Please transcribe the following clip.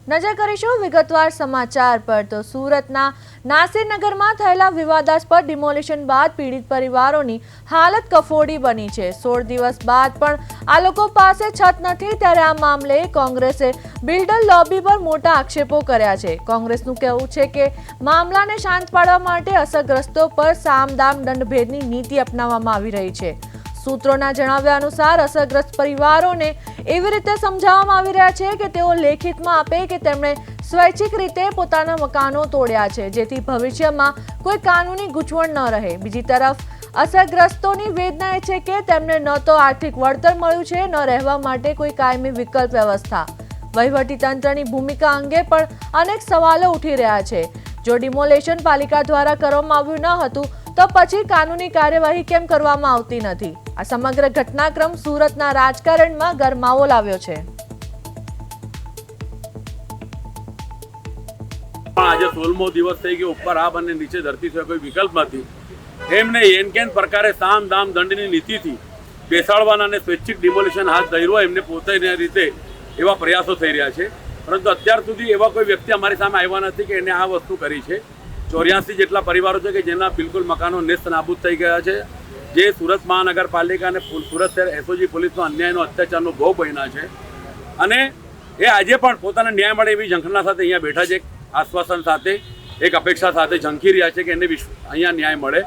નજર કરીશું વિગતવાર સમાચાર પર તો સુરતના નાસિરનગરમાં થયેલા વિવાદાસ્પદ ડિમોલિશન બાદ પીડિત પરિવારોની હાલત કફોડી બની છે। 16 દિવસ બાદ પણ આ લોકો પાસે છત નથી ત્યારે આ મામલે કોંગ્રેસે બિલ્ડર લોબી પર મોટા આક્ષેપો કર્યા છે। કોંગ્રેસનું કહેવું છે કે મામલાને શાંત પાડવા માટે અસરગ્રસ્તો પર સામદામ દંડભેદની નીતિ અપનાવવામાં આવી રહી છે। सूत्रों जणाव्या अनुसार असरग्रस्त परिवारों ने एवी रीते समझाववामां आवी रह्या छे के तेओ लेखितमां आपे के तेमणे स्वैच्छिक रीते पोताना मकानो तोड्या छे जेथी भविष्यमां कोई कानूनी गूंचवण न रहे। बीजी तरफ असरग्रस्तोनी वेदना ए छे के तेमणे न तो आर्थिक वळतर मळ्युं छे न रहेवा माटे कोई कायमी विकल्प व्यवस्था। वहीवटी तंत्रनी भूमिका अंगे पण अनेक सवालो उठी रह्या छे। जो डिमोलेशन पालिका द्वारा करवामां आव्युं न हतुं तो પછી કાનૂની કાર્યવાહી કેમ કરવામાં આવતી નથી? આ સમગ્ર ઘટનાક્રમ સુરતના રાજકારણમાં ગરમાવો લાવ્યો છે। આજે 16મો દિવસ થઈ ગયો, ઉપર આબ અને નીચે ધરતી સિવાય કોઈ વિકલ્પ નથી। એમને એનકેન પ્રકારે સામ દામ દંડની નીતિથી બેસાડવાના અને સ્વૈચ્છિક ડિમોલિશન હાથ ધર્યો એમને પોતાની રીતે એવા પ્રયાસો થઈ રહ્યા છે, પરંતુ અત્યાર સુધી એવા કોઈ વ્યક્તિ અમારી સામે આવ્યા નથી કે એને આ વસ્તુ કરી છે। 84 જેટલા પરિવારો છે કે જેના બિલકુલ મકાનો નેસ્ત નાબૂદ થઈ ગયા છે, જે સુરત મહાનગરપાલિકા અને સુરત શહેર એસઓજી પોલીસનો અન્યાયનો અત્યાચારનો ભોગ બન્યા છે અને એ આજે પણ પોતાને ન્યાય મળે એવી ઝંખના સાથે અહીંયા બેઠા છે। એક આશ્વાસન સાથે, એક અપેક્ષા સાથે ઝંખી રહ્યા છે કે એને અહીંયા ન્યાય મળે।